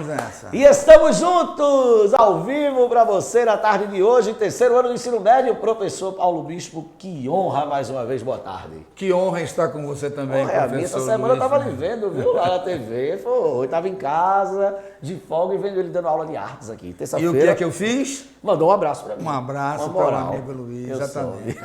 Vamos nessa. E estamos juntos, ao vivo para você na tarde de hoje, terceiro ano do ensino médio, professor Paulo Bispo, que honra mais uma vez, boa tarde. Que honra estar com você também, professor. Essa semana eu estava lhe vendo, viu, lá na TV, eu estava em casa, de folga, e vendo ele dando aula de artes aqui, terça-feira. E o que é que eu fiz? Mandou um abraço para mim. Um abraço para o amigo Luiz, Eu exatamente.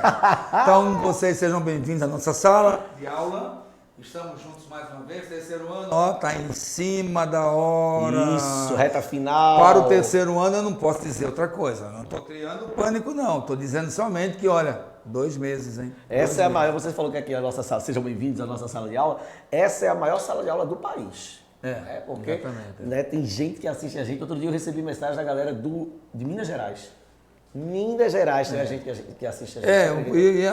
Então, vocês sejam bem-vindos à nossa sala de aula. Estamos juntos mais uma vez, terceiro ano. Ó, tá em cima da hora. Isso, reta final. Para o terceiro ano eu não posso dizer outra coisa. Não estou criando pânico, não. Estou dizendo somente que, olha, 2 meses, hein? Essa é a maior, você falou que aqui é a nossa sala, sejam bem-vindos à nossa sala de aula. Essa é a maior sala de aula do país. Porque né, tem gente que assiste a gente. Outro dia eu recebi mensagem da galera de Minas Gerais. Minas Gerais tem a gente que assiste a gente.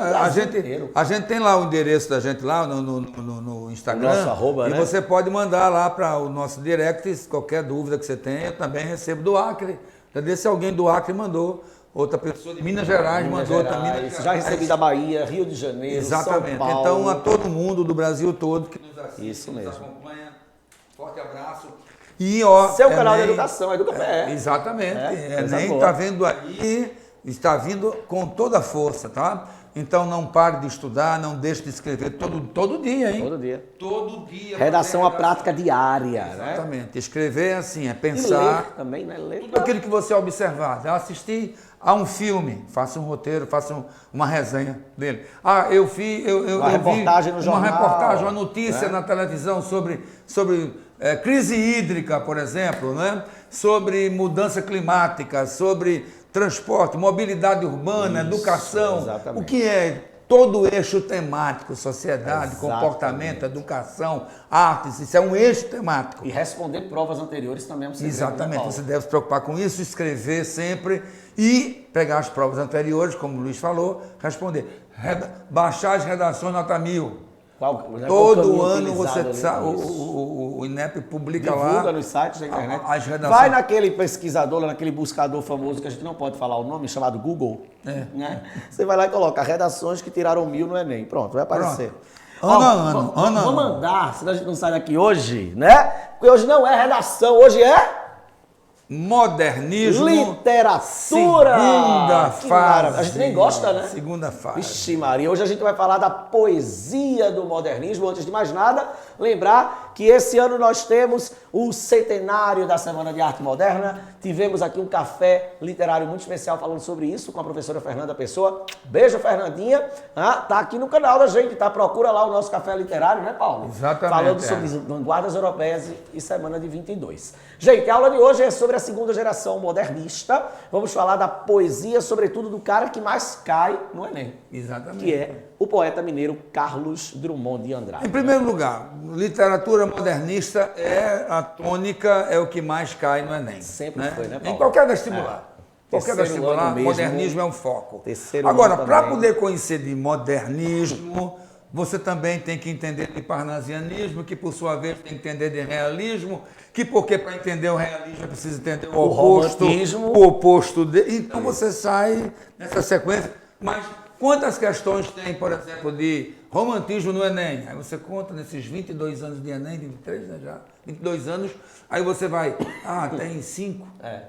A gente tem lá o endereço da gente lá no Instagram. Nosso arroba, e né? você pode mandar lá para o nosso direct qualquer dúvida que você tenha. Eu também recebo do Acre. Cadê se alguém do Acre mandou? Outra pessoa de Minas Gerais mandou também. Já recebi da Bahia, Rio de Janeiro, exatamente. São Paulo. Então, a todo mundo do Brasil todo que nos assiste, isso mesmo. nos acompanha. Forte abraço. E, ó, seu canal de educação, EducaPE. Exatamente. Enem está vindo aí, está vindo com toda a força, tá? Então não pare de estudar, não deixe de escrever todo dia, hein? Todo dia. Todo dia. Redação à prática diária, exatamente. Né? Escrever assim, é pensar. E ler também, né? Ler. Tudo aquilo que você observar. Assistir a um filme, faça um roteiro, faça uma resenha dele. Eu uma reportagem no jornal. Uma reportagem, uma notícia na televisão sobre crise hídrica, por exemplo, né? Sobre mudança climática, sobre transporte, mobilidade urbana, educação. Exatamente. O que é todo o eixo temático, sociedade, comportamento, educação, artes, isso é um eixo temático. E responder provas anteriores também é um segredo. Exatamente, você deve se preocupar com isso, escrever sempre e pegar as provas anteriores, como o Luiz falou, responder. Baixar as redações nota 1000. Todo ano você sabe, o INEP publica lá. Divulga nos sites da internet. As redações. Vai naquele pesquisador, naquele buscador famoso que a gente não pode falar o nome, chamado Google. Né? Você vai lá e coloca redações que tiraram 1000 no Enem. Pronto, vai aparecer. Ano. Vamos andar, senão a gente não sai daqui hoje, né? Porque hoje não é redação, hoje é... Modernismo. Literatura. Segunda fase. A gente nem gosta, né? Segunda fase. Vixe Maria, hoje a gente vai falar da poesia do modernismo. Antes de mais nada, lembrar que esse ano nós temos o centenário da Semana de Arte Moderna. Tivemos aqui um café literário muito especial falando sobre isso com a professora Fernanda Pessoa. Beijo, Fernandinha. Tá aqui no canal da gente, tá? Procura lá o nosso café literário, né, Paulo? Exatamente. Falando sobre vanguardas europeias e Semana de 22. Gente, a aula de hoje é sobre a segunda geração modernista. Vamos falar da poesia, sobretudo do cara que mais cai no Enem. Exatamente. Que é o poeta mineiro Carlos Drummond de Andrade. Em primeiro lugar, literatura modernista é a tônica, é o que mais cai no Enem. Sempre foi, né, Paulo? Em qualquer vestibular. Qualquer Terceiro vestibular, ano mesmo, modernismo é um foco. Terceiro Agora, ano para também. poder conhecer de modernismo, você também tem que entender de parnasianismo, que por sua vez tem que entender de realismo, que porque para entender o realismo é preciso entender o oposto, romantismo. o oposto dele. Então você sai nessa sequência. Mas quantas questões tem, por exemplo, de romantismo no Enem? Aí você conta nesses 22 anos de Enem, 23, né, já? 22 anos, aí você vai, tem 5.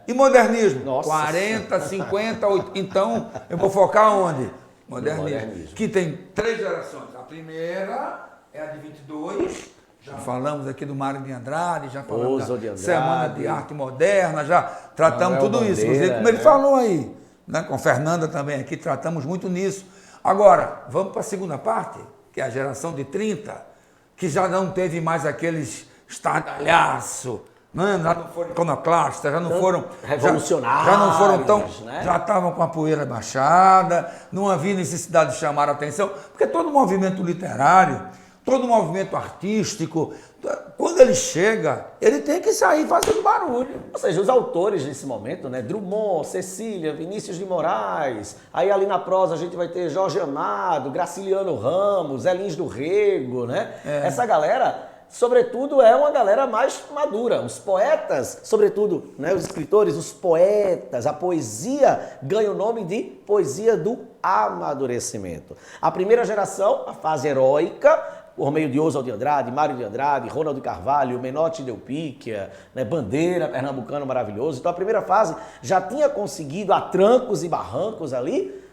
E modernismo? Nossa. 40, 50, 80. Então, eu vou focar onde? Modernismo. Que tem 3 gerações. A primeira é a de 22, já falamos aqui do Mário de Andrade, já falamos da Semana de Arte Moderna, já tratamos tudo isso. Inclusive, como ele falou aí, né, com Fernanda também aqui, tratamos muito nisso. Agora, vamos para a segunda parte, que é a geração de 30, que já não teve mais aqueles estardalhaço, né? Já não foram iconoclastas, já não foram revolucionários, já não foram tão, né? Já estavam com a poeira baixada, não havia necessidade de chamar a atenção, porque todo movimento literário, todo movimento artístico, quando ele chega, ele tem que sair fazendo barulho. Ou seja, os autores nesse momento, né? Drummond, Cecília, Vinícius de Moraes, aí ali na prosa a gente vai ter Jorge Amado, Graciliano Ramos, Elins do Rego, né? Essa galera, sobretudo, é uma galera mais madura. Os poetas, sobretudo, né, os escritores, os poetas, a poesia ganha o nome de poesia do amadurecimento. A primeira geração, a fase heróica, por meio de Oswald de Andrade, Mário de Andrade, Ronald de Carvalho, Menotti de Eupíquia, né, Bandeira, pernambucano maravilhoso. Então a primeira fase já tinha conseguido, a trancos e barrancos ali,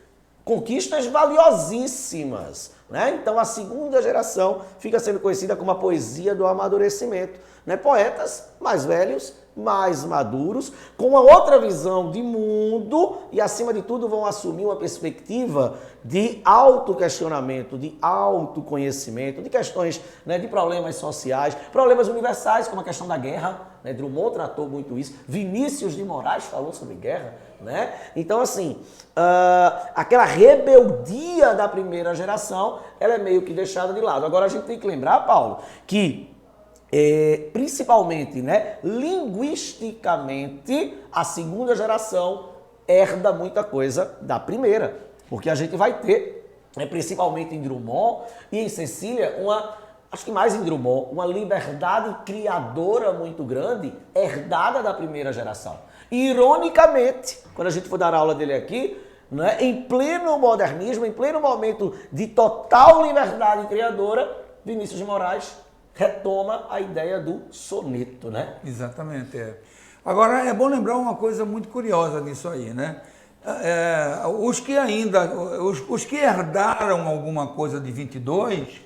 conquistas valiosíssimas. Né? Então a segunda geração fica sendo conhecida como a poesia do amadurecimento. Né? Poetas mais velhos, mais maduros, com uma outra visão de mundo e, acima de tudo, vão assumir uma perspectiva de autoquestionamento, de autoconhecimento, de questões, né, de problemas sociais, problemas universais, como a questão da guerra. Né? Drummond tratou muito isso. Vinícius de Moraes falou sobre guerra. Né? Então, assim, aquela rebeldia da primeira geração, ela é meio que deixada de lado. Agora, a gente tem que lembrar, Paulo, que principalmente, né, linguisticamente, a segunda geração herda muita coisa da primeira. Porque a gente vai ter, né, principalmente em Drummond e em Cecília, acho que mais em Drummond, uma liberdade criadora muito grande, herdada da primeira geração. E, ironicamente, quando a gente for dar aula dele aqui, né, em pleno modernismo, em pleno momento de total liberdade criadora, Vinícius de Moraes retoma a ideia do soneto, né? Exatamente, Agora, é bom lembrar uma coisa muito curiosa nisso aí, né? Os que herdaram alguma coisa de 22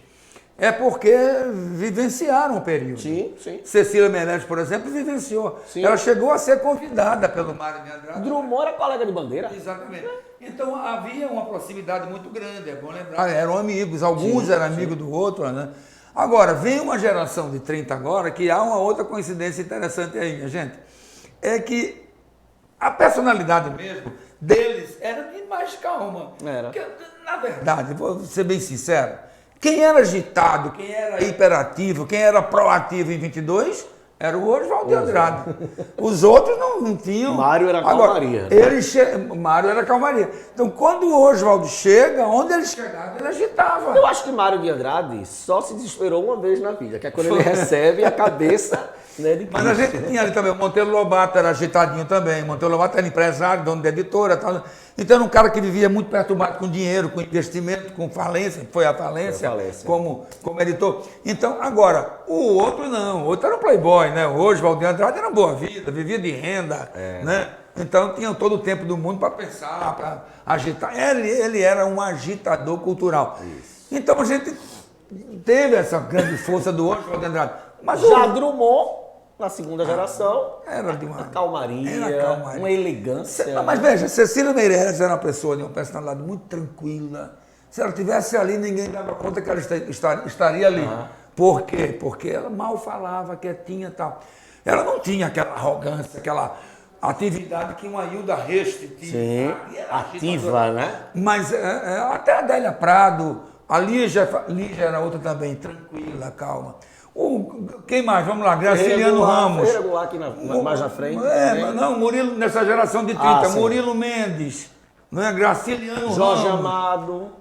é porque vivenciaram o período. Sim, sim. Cecília Meirelles, por exemplo, vivenciou. Sim. Ela chegou a ser convidada pelo Mário de Andrade. Drummond era colega de Bandeira. Exatamente. Então havia uma proximidade muito grande, é bom lembrar. Eram amigos, alguns eram amigos do outro, né? Agora, vem uma geração de 30 agora, que há uma outra coincidência interessante aí, minha gente. É que a personalidade mesmo deles era de mais calma. Era. Porque, na verdade, vou ser bem sincero, quem era agitado, quem era hiperativo, quem era proativo em 22, era o Oswald de Andrade. Os outros não tinham. Mário era calmaria. Agora, Mário era calmaria. Então, quando o Oswald chega, onde ele chegava, ele agitava. Eu acho que Mário de Andrade só se desesperou uma vez na vida, que é quando ele recebe a cabeça, né, de Cristo. Mas a gente tinha ali também, o Monteiro Lobato era agitadinho também. O Monteiro Lobato era empresário, dono de editora, tal. Então era um cara que vivia muito perturbado com dinheiro, com investimento, com falência, foi a falência. Como editor. Então, agora, o outro não, o outro era um playboy, né? O Oswald de Andrade era uma boa vida, vivia de renda, né? Então tinha todo o tempo do mundo para pensar, para agitar. Ele era um agitador cultural. Isso. Então a gente teve essa grande força do Oswald de Andrade. Mas já Drummond, na segunda geração, era de uma calmaria, uma elegância. Mas veja, Cecília Meirelles era uma pessoa de uma personalidade muito tranquila. Se ela estivesse ali, ninguém dava conta que ela estaria ali. Por quê? Porque ela mal falava, quietinha e tal. Ela não tinha aquela arrogância, aquela atividade que uma Hilda Reste tinha. Sim, ativa, né? Mas até a Adélia Prado, a Lígia era outra também, tranquila, calma. Quem mais? Vamos lá, Graciliano Ramos. Aqui mais na frente. Não, Murilo, nessa geração de 30, Murilo Mendes, Graciliano Ramos. Jorge Amado.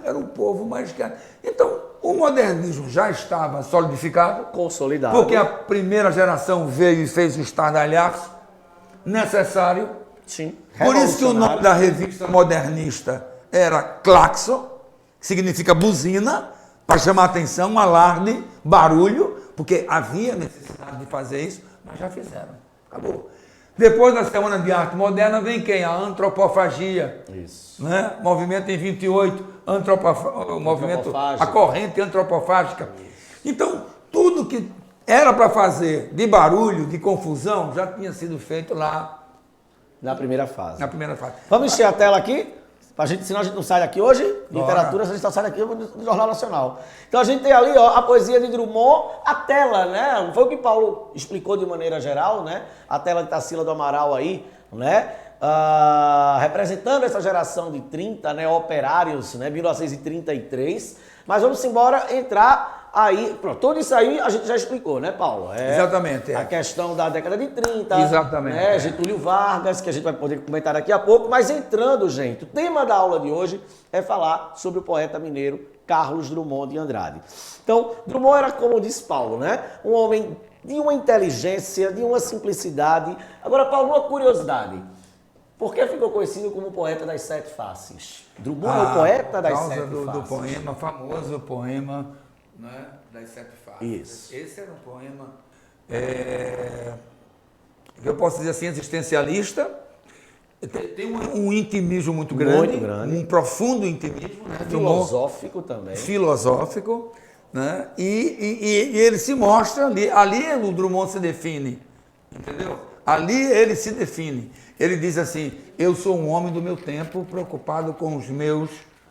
Era um povo mais... Então, o modernismo já estava solidificado. Consolidado. Porque a primeira geração veio e fez o estardalhaço necessário. Sim. Por isso que o nome da revista modernista era Claxon, que significa buzina, para chamar atenção, um alarme, barulho, porque havia necessidade de fazer isso, mas já fizeram. Acabou. Depois da Semana de Arte Moderna vem quem? A antropofagia. Isso. Né? Movimento em 28, movimento, a corrente antropofágica. Isso. Então, tudo que era para fazer de barulho, de confusão, já tinha sido feito lá. Na primeira fase. Vamos encher a tela aqui? Senão a gente não sai daqui hoje, literatura, a gente só sai daqui no Jornal Nacional. Então a gente tem ali, ó, a poesia de Drummond, a tela, né? Foi o que Paulo explicou de maneira geral, né? A tela de Tarsila do Amaral aí, né? Representando essa geração de 30, né? Operários, né? 1933. Mas vamos embora entrar aí, pronto, tudo isso aí a gente já explicou, né, Paulo? Exatamente. A questão da década de 30. Exatamente. Né, Getúlio Vargas, que a gente vai poder comentar daqui a pouco. Mas entrando, gente, o tema da aula de hoje é falar sobre o poeta mineiro Carlos Drummond de Andrade. Então, Drummond era, como disse Paulo, né, um homem de uma inteligência, de uma simplicidade. Agora, Paulo, uma curiosidade. Por que ficou conhecido como o poeta das sete faces? Drummond é o poeta das sete faces. Do poema, famoso poema né, das 7 fases. Isso. Esse era um poema, que eu posso dizer assim, existencialista. Tem um intimismo muito grande, um profundo intimismo. Né, filosófico também. Filosófico. Né, e ele se mostra ali o Drummond se define, entendeu? Ali ele se define. Ele diz assim, eu sou um homem do meu tempo, preocupado com os meus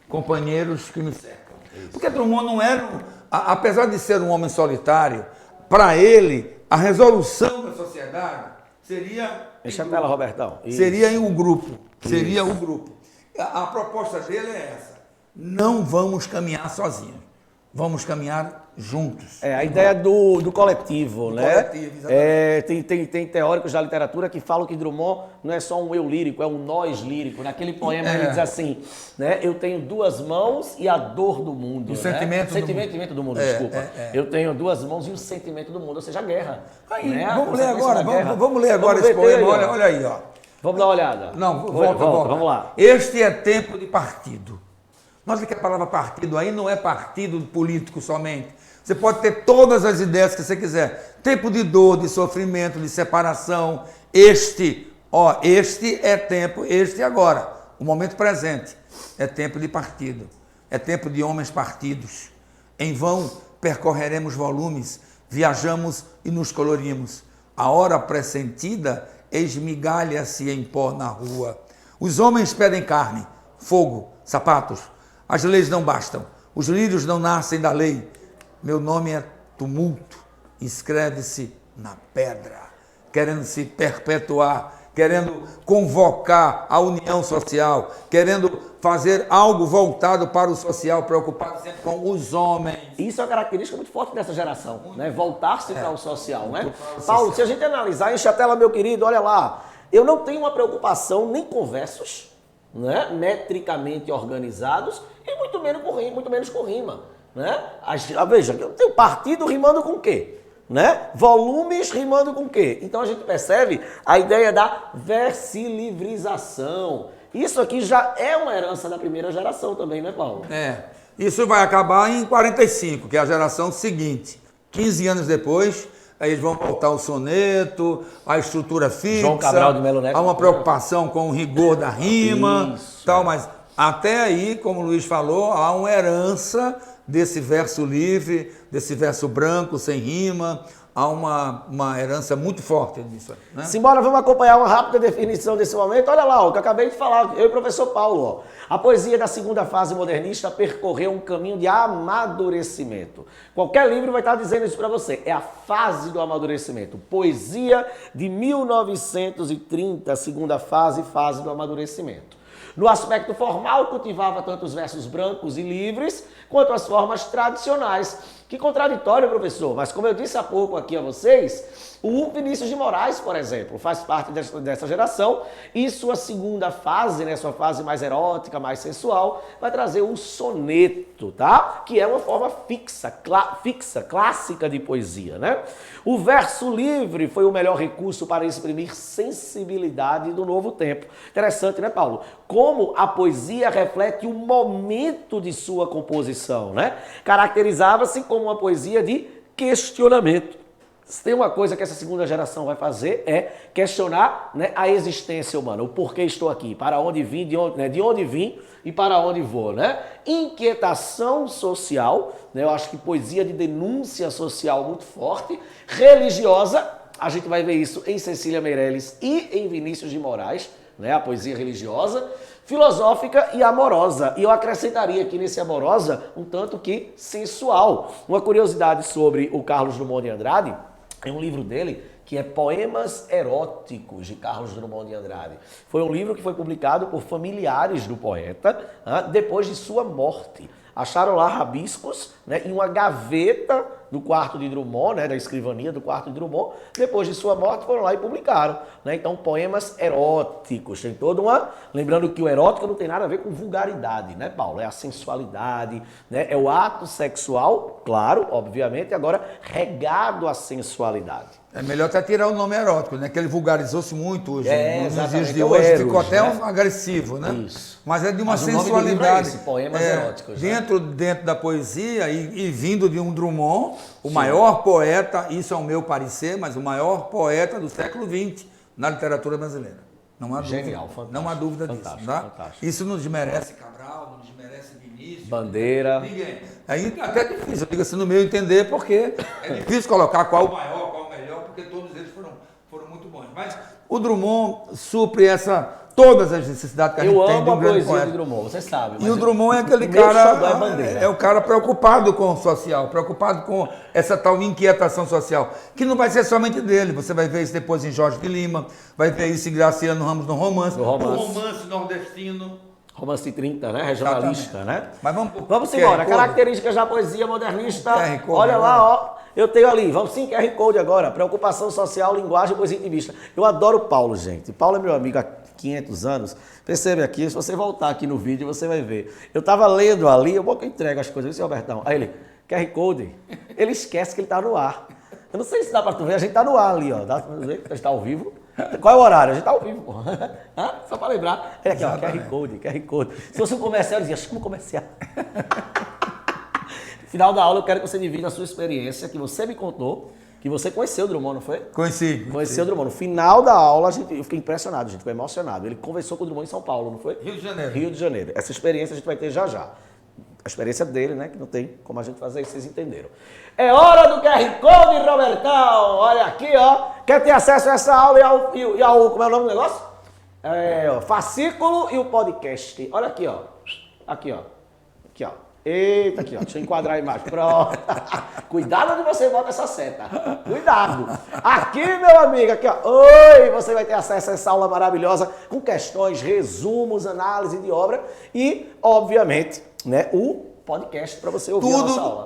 companheiros que me cercam. Isso. Porque Drummond não era, apesar de ser um homem solitário, para ele, a resolução da sociedade seria... Deixa a tela, Robertão. Isso. Seria em um grupo. Seria o grupo. A proposta dele é essa. Não vamos caminhar sozinhos. Vamos caminhar juntos. A ideia do coletivo, né? Coletivo, exatamente. Tem teóricos da literatura que falam que Drummond não é só um eu lírico, é um nós lírico. Naquele poema ele diz assim, né? Eu tenho 2 mãos e a dor do mundo. O sentimento do mundo, desculpa. Eu tenho 2 mãos e o sentimento do mundo, ou seja, a guerra. Aí, né? Vamos ler agora esse poema, olha aí, ó. Vamos dar uma olhada. Não, volta. Vamos lá. Este é tempo de partido. Nota que a palavra partido aí não é partido político somente. Você pode ter todas as ideias que você quiser. Tempo de dor, de sofrimento, de separação. Este é tempo, este agora, o momento presente. É tempo de partido. É tempo de homens partidos. Em vão percorreremos volumes, viajamos e nos colorimos. A hora pressentida esmigalha-se em pó na rua. Os homens pedem carne, fogo, sapatos. As leis não bastam, os lírios não nascem da lei. Meu nome é tumulto, escreve-se na pedra, querendo se perpetuar, querendo convocar a união social, querendo fazer algo voltado para o social, preocupado sempre com os homens. Isso é uma característica muito forte dessa geração, né? Voltar-se para o social, né? Paulo, se a gente analisar, enche a tela, meu querido, olha lá. Eu não tenho uma preocupação nem com versos, né, metricamente organizados e muito menos com rima, né? Veja, eu tenho partido rimando com o quê? Né? Volumes rimando com o quê? Então a gente percebe a ideia da versilivrização. Isso aqui já é uma herança da primeira geração também, né, Paulo? Isso vai acabar em 45, que é a geração seguinte. 15 anos depois, aí eles vão voltar o soneto, a estrutura fixa, João Cabral de Melo Neto, há uma preocupação com o rigor da rima, tal, mas até aí, como o Luiz falou, há uma herança desse verso livre, desse verso branco, sem rima, há uma herança muito forte disso. Né? Simbora, vamos acompanhar uma rápida definição desse momento. Olha lá, o que eu acabei de falar, eu e o professor Paulo. Ó. A poesia da segunda fase modernista percorreu um caminho de amadurecimento. Qualquer livro vai estar dizendo isso para você. É a fase do amadurecimento. Poesia de 1930, segunda fase do amadurecimento. No aspecto formal, cultivava tanto os versos brancos e livres, quanto as formas tradicionais. Que contraditório, professor, mas como eu disse há pouco aqui a vocês, o Vinícius de Moraes, por exemplo, faz parte dessa geração e sua segunda fase, né, sua fase mais erótica, mais sensual, vai trazer um soneto, tá? Que é uma forma fixa, clássica de poesia, né? O verso livre foi o melhor recurso para exprimir sensibilidade do novo tempo. Interessante, né, Paulo? Como a poesia reflete o momento de sua composição, né? Caracterizava-se como uma poesia de questionamento. Se tem uma coisa que essa segunda geração vai fazer é questionar, né, a existência humana, o porquê estou aqui, para onde vim, de onde vim e para onde vou, né? Inquietação social, né? Eu acho que poesia de denúncia social muito forte, religiosa, a gente vai ver isso em Cecília Meirelles e em Vinícius de Moraes, né? A poesia religiosa, filosófica e amorosa. E eu acrescentaria aqui nesse amorosa um tanto que sensual. Uma curiosidade sobre o Carlos Drummond de Andrade, é um livro dele que é Poemas Eróticos, de Carlos Drummond de Andrade. Foi um livro que foi publicado por familiares do poeta depois de sua morte. Acharam lá rabiscos, né, em uma gaveta do quarto de Drummond, né, da escrivania do quarto de Drummond. Depois de sua morte, foram lá e publicaram. Né? Então, poemas eróticos. Tem toda uma... Lembrando que o erótico não tem nada a ver com vulgaridade, né, Paulo? É a sensualidade, né? É o ato sexual, claro, obviamente, agora regado à sensualidade. É melhor até tirar o nome erótico, né? Que ele vulgarizou-se muito hoje. Nos dias de é hoje Eros, ficou até né? agressivo, né? Isso. Mas é de uma Mas o nome do livro sensualidade. é esse, Poemas Eróticos, né? Dentro da poesia e vindo de um Drummond, o maior poeta, isso é o meu parecer, mas o maior poeta do século XX na literatura brasileira. Não há dúvida. Genial, fantástico. Não há dúvida Fantástico, disso. Tá? fantástico. Isso não desmerece Cabral, não desmerece Vinícius. Bandeira. Ninguém. Aí até é difícil, eu digo assim, no meu entender, porque é difícil colocar qual o maior, qual o melhor, porque todos eles foram muito bons. Mas o Drummond supre todas as necessidades que a gente tem de um grande poesia poeta. de Drummond, você sabe. E o Drummond é aquele meu xodó é cara, Bandeira. é o cara preocupado com o social, preocupado com essa tal inquietação social, que não vai ser somente dele, você vai ver isso depois em Jorge de Lima, vai ver isso em Graciano Ramos no romance. No romance. O romance nordestino. Romance 30, né? Regionalista, né? Mas vamos embora. Características da poesia modernista. QR Code, Olha lá, agora. ó. Eu tenho ali. Vamos sim, QR Code agora. Preocupação social, linguagem, poesia intimista. Eu adoro o Paulo, gente. Paulo é meu amigo há 500 anos. Percebe aqui, se você voltar aqui no vídeo, você vai ver. Eu tava lendo ali, eu vou que eu entrego as coisas. Esse Robertão. Aí ele, QR Code. Ele esquece que ele tá no ar. Eu não sei se dá pra tu ver, a gente tá no ar ali, ó. Dá pra ver que a gente tá ao vivo. Qual é o horário? A gente tá ao vivo, pô. Só pra lembrar. É aqui, ó, QR Code. Se fosse um comercial, eu dizia, chama um comercial. No final da aula, eu quero que você divida a sua experiência, que você me contou, que você conheceu o Drummond, não foi? Conheci. Conheceu o Drummond. No final da aula, eu fiquei impressionado, a gente ficou emocionado. Ele conversou com o Drummond em São Paulo, não foi? Rio de Janeiro. Rio de Janeiro. Essa experiência a gente vai ter já já. A experiência dele, né? Que não tem como a gente fazer isso, vocês entenderam. É hora do QR Code, Robertão! Olha aqui, ó. Quer ter acesso a essa aula e ao como é o nome do negócio? Fascículo e o podcast. Olha aqui, ó. Aqui, ó. Aqui, ó. Eita, aqui, ó. Deixa eu enquadrar a imagem. Pronto. Cuidado onde você bota essa seta. Cuidado. Aqui, meu amigo, aqui, ó. Oi! Você vai ter acesso a essa aula maravilhosa com questões, resumos, análise de obra e, obviamente, né, o podcast para você ouvir a nossa aula.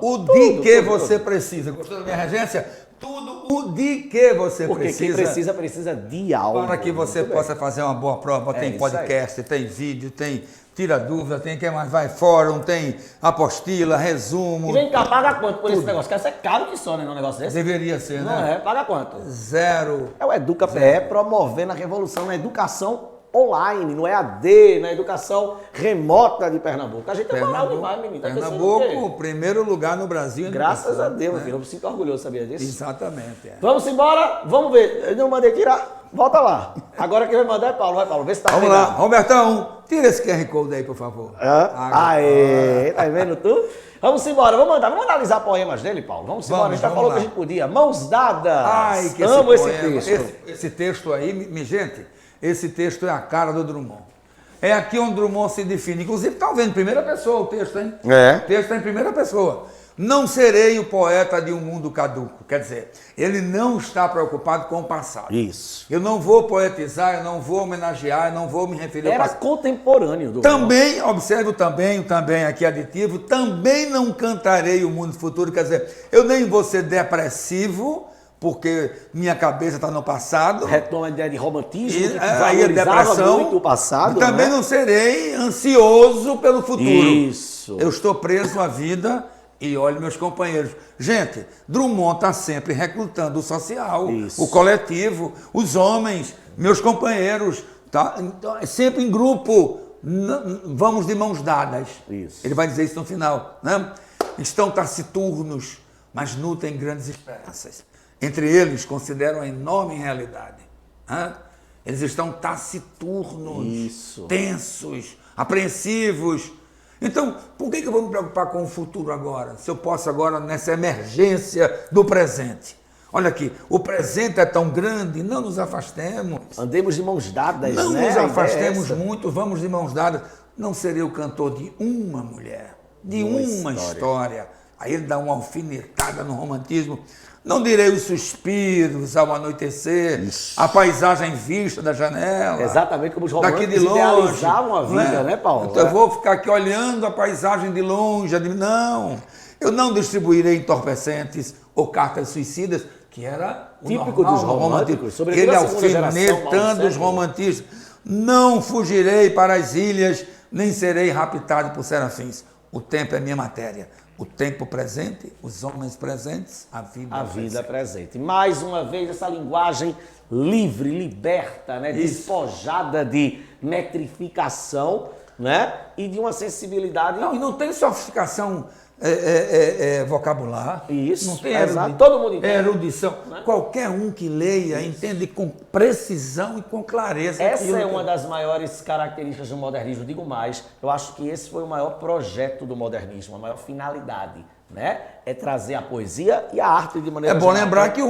Você precisa. Gostou da minha regência? Tudo o de que você Porque precisa. Porque quem precisa de aula. Para que você possa fazer uma boa prova. Tem podcast, tem vídeo, tem tira dúvida, tem quem mais vai fórum, tem apostila, resumo. E vem cá, paga quanto por esse negócio? Quer ser caro que só, né, num negócio desse? Deveria ser, não né? Não é? Paga quanto? 0. É o Educa PE promovendo a revolução na educação online, no EAD, na educação remota de Pernambuco. A gente é moral demais, menino. Tá Pernambuco, primeiro lugar no Brasil. Graças a Deus, meu filho. Eu me sinto orgulhoso, sabia disso? Exatamente. É. Vamos embora? Vamos ver. Eu não mandei tirar. Volta lá. Agora quem vai mandar é Paulo. Vai, Paulo. Vê se tá Vamos lá. Robertão, tira esse QR Code aí, por favor. Aê, tá vendo tu? Vamos embora. Vamos analisar poemas dele, Paulo. Vamos embora. A gente já falou que a gente podia. Mãos dadas. Ai, que amo esse texto. Esse texto aí, gente, esse texto é a cara do Drummond. É aqui onde Drummond se define. Inclusive, está vendo em primeira pessoa o texto, hein? É. O texto está em primeira pessoa. Não serei o poeta de um mundo caduco. Quer dizer, ele não está preocupado com o passado. Isso. Eu não vou poetizar, eu não vou homenagear, eu não vou me referir ao passado. Era contemporâneo do Também, observe o também aqui aditivo, também não cantarei o mundo futuro. Quer dizer, eu nem vou ser depressivo, porque minha cabeça está no passado. Retoma a ideia de romantismo, que aí é depressão. muito o passado. Também não serei ansioso pelo futuro. Isso. Eu estou preso à vida e olho meus companheiros. Gente, Drummond está sempre recrutando o social, o coletivo, os homens, meus companheiros. Tá? Então, é sempre em grupo. Vamos de mãos dadas. Isso. Ele vai dizer isso no final. Né? Estão taciturnos, mas nutrem grandes esperanças. Entre eles, consideram a enorme realidade. Né? Eles estão taciturnos, tensos, apreensivos. Então, por que eu vou me preocupar com o futuro agora? Se eu posso agora, nessa emergência do presente. Olha aqui, o presente é tão grande, não nos afastemos. Andemos de mãos dadas, não né? Nos afastemos muito, vamos de mãos dadas. Não serei o cantor de uma mulher, de uma história. Aí ele dá uma alfinetada no romantismo. Não direi os suspiros ao anoitecer, a paisagem vista da janela. Exatamente como os românticos daqui de longe, idealizavam a vida, né, Paulo? Então, eu vou ficar aqui olhando a paisagem de longe. Não, eu não distribuirei entorpecentes ou cartas suicidas, que era o típico dos românticos. Ele alfinetando os romantistas. Não fugirei para as ilhas, nem serei raptado por serafins. O tempo é minha matéria. o tempo presente, os homens presentes, a vida presente. Mais uma vez, essa linguagem livre, liberta, né? Despojada de metrificação, né? E de uma sensibilidade... Não, e não tem sofisticação vocabular. Isso, não tem todo mundo entende. Erudição. Né? Qualquer um que leia entende com precisão e com clareza. Essa é uma das maiores características do modernismo. Digo mais, eu acho que esse foi o maior projeto do modernismo, a maior finalidade, né? É trazer a poesia e a arte de maneira geral. É bom lembrar que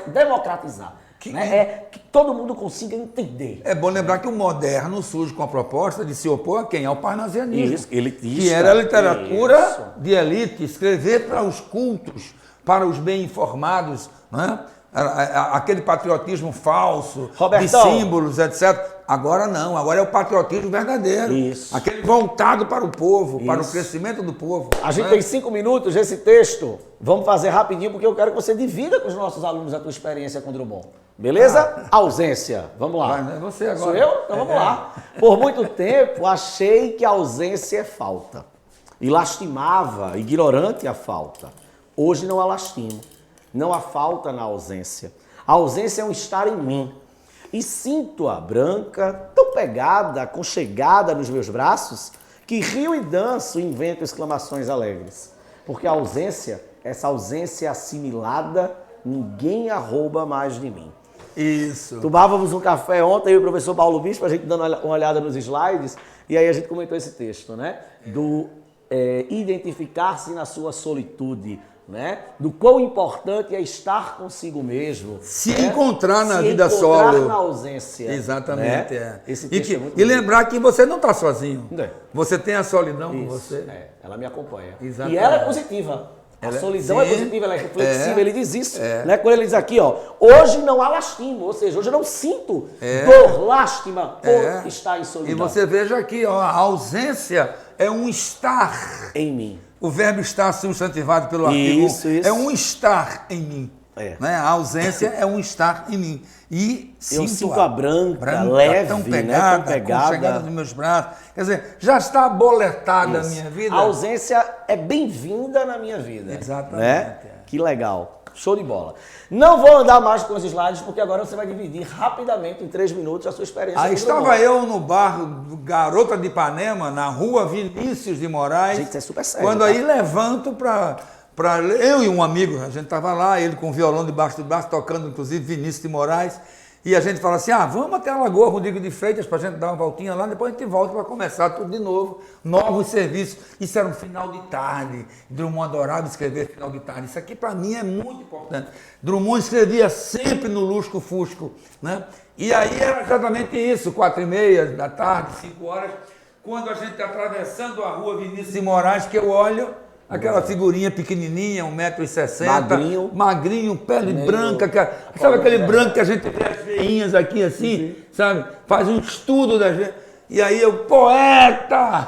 democratizar. É que todo mundo consiga entender. É bom lembrar que o moderno surge com a proposta de se opor a quem? Ao parnasianismo. Isso, elitista. Que era a literatura de elite, escrever para os cultos, para os bem informados, né? Aquele patriotismo falso, Robertão, de símbolos, etc. Agora não, agora é o patriotismo verdadeiro. Isso. Aquele voltado para o povo, para o crescimento do povo. A gente tem 5 minutos desse texto. Vamos fazer rapidinho, porque eu quero que você divida com os nossos alunos a tua experiência com Drummond. Beleza? Ausência. Vamos lá. Vai, você agora. Sou eu? Então vamos lá. Por muito tempo, achei que a ausência é falta. E lastimava, ignorante a falta. Hoje não a lastimo. Não há falta na ausência. A ausência é um estar em mim. E sinto-a branca, tão pegada, aconchegada nos meus braços, que rio e danço e invento exclamações alegres. Porque a ausência, essa ausência assimilada, ninguém a rouba mais de mim. Isso. Tomávamos um café ontem, eu e o professor Paulo Bispo, a gente dando uma olhada nos slides, e aí a gente comentou esse texto, né? Do identificar-se na sua solitude, né? Do quão importante é estar consigo mesmo. Se encontrar na vida solo. Se encontrar na ausência. Exatamente, né? Esse texto e lembrar que você não está sozinho. Você tem a solidão com você. Ela me acompanha. Exatamente. E ela é positiva. A solidão é positiva, ela é reflexiva, ele diz isso. Né? Quando ele diz aqui, ó, hoje não há lastimo, ou seja, hoje eu não sinto dor, lástima por estar em solidão. E você veja aqui, ó, a ausência é um estar em mim. O verbo estar substantivado pelo artigo é um estar em mim. Né? A ausência é um estar em mim. E eu sinto a branca, leve, tão pegada, né? Tão chegada nos meus braços. Quer dizer, já está aboletada a minha vida. A ausência é bem-vinda na minha vida. Exatamente. Né? Que legal. Show de bola. Não vou andar mais com os slides, porque agora você vai dividir rapidamente, em 3 minutos, a sua experiência. Aí estava eu no bar do Garota de Ipanema, na rua Vinícius de Moraes. Gente, isso é super sério. Quando aí levanto para eu e um amigo, a gente estava lá, ele com o violão debaixo do braço, tocando inclusive Vinícius de Moraes. E a gente fala assim, vamos até a Lagoa Rodrigo de Freitas para a gente dar uma voltinha lá, depois a gente volta para começar tudo de novo, novos serviços. Isso era um final de tarde, Drummond adorava escrever final de tarde. Isso aqui para mim é muito importante. Drummond escrevia sempre no lusco-fusco, né? E aí era exatamente isso, 4h30 da tarde, 5 horas, quando a gente está atravessando a rua Vinícius de Moraes, que eu olho... Aquela figurinha pequenininha, 1,60 m, magrinho, pele branca, sabe aquele branco que a gente vê as veinhas aqui assim, sabe? Faz um estudo da gente. E aí eu, poeta!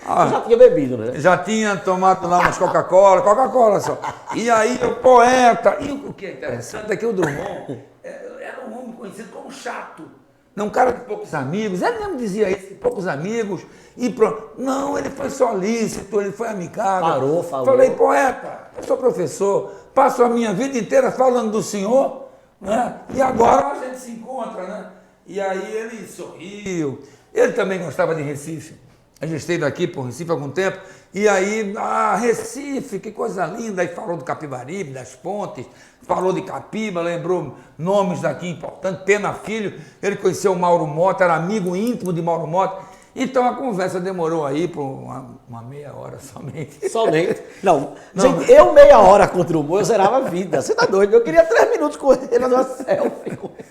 Já tinha bebido, né? Já tinha tomado lá umas Coca-Cola só. E aí eu, poeta! E o que é interessante é que o Drummond era um homem conhecido como chato. Não, um cara de poucos amigos, ele mesmo dizia isso, poucos amigos, e pronto. Não, ele foi solícito, ele foi amigável. Falou. Falei, poeta, eu sou professor, passo a minha vida inteira falando do senhor, né? E agora a gente se encontra, né? E aí ele sorriu, ele também gostava de Recife. A gente esteve aqui por Recife há algum tempo, e aí, Recife, que coisa linda, aí falou do Capibaribe, das pontes, falou de Capiba, lembrou nomes daqui importantes, Pena Filho, ele conheceu o Mauro Mota, era amigo íntimo de Mauro Mota, então a conversa demorou aí por uma meia hora somente. Somente? Não, gente, eu meia hora com o Drummond, eu zerava a vida, você tá doido, eu queria 3 minutos com ele, numa selfie com ele.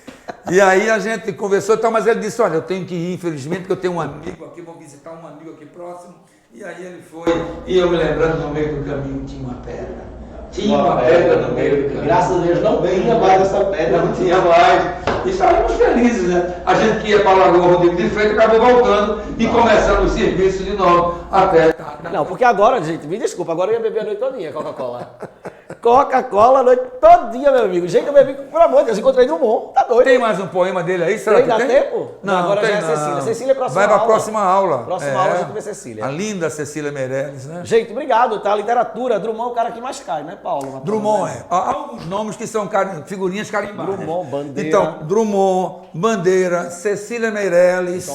E aí a gente conversou, mas ele disse, olha, eu tenho que ir, infelizmente, porque eu tenho um amigo aqui, vou visitar um amigo aqui próximo. E aí ele foi, e eu me lembrando, no meio do caminho tinha uma pedra. Tinha uma pedra no meio do caminho. Graças a Deus não tinha mais essa pedra. Não tinha mais. E estávamos felizes, né? A gente que ia para a Lagoa Rodrigo de Freitas acabou voltando e começando o serviço de novo até... Não, porque agora, gente, me desculpa, agora eu ia beber a noite todinha Coca-Cola. Coca-Cola a noite todo dia, meu amigo. Gente, meu amigo, pelo amor de Deus, encontrei Drummond, tá doido. Tem mais um poema dele aí? Será Tem, que dá tem? tempo? Não, agora tem já é não. Cecília. Cecília é próxima Vai aula. pra próxima aula. Próxima aula a gente vê Cecília. A linda Cecília Meirelles, né? Gente, obrigado, tá? Literatura, Drummond é o cara que mais cai, né, Paulo? Drummond é. Há alguns nomes que são figurinhas carimbadas. Drummond, Bandeira. Então, Drummond, Bandeira, Cecília Meirelles,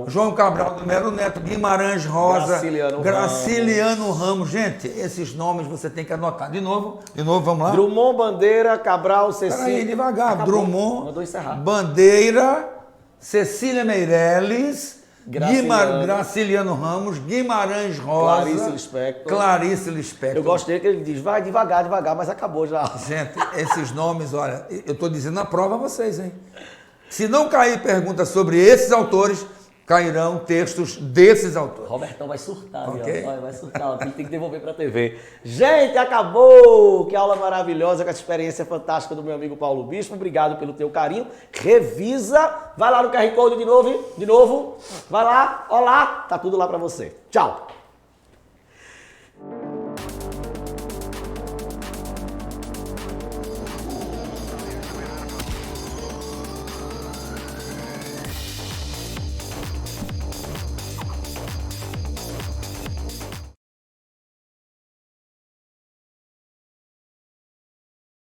João Cabral, do Melo Neto, Guimarães Rosa, Graciliano Ramos. Gente, esses nomes você tem que anotar. De novo, vamos lá. Drummond, Bandeira, Cabral, Cecília. Peraí, devagar. Acabou. Drummond, Mandou encerrar. Bandeira, Cecília Meirelles, Graciliano. Graciliano Ramos, Guimarães Rosa, Clarice Lispector. Eu gosto dele que ele diz, vai devagar, mas acabou já. Gente, esses nomes, olha, eu estou dizendo na prova a vocês, hein? Se não cair pergunta sobre esses autores, cairão textos desses autores. Robertão vai surtar, Okay. Vai surtar, ele tem que devolver pra TV. Gente, acabou! Que aula maravilhosa, com essa experiência fantástica do meu amigo Paulo Bispo. Obrigado pelo teu carinho. Revisa, vai lá no QR Code de novo. Vai lá, ó lá, tá tudo lá pra você. Tchau!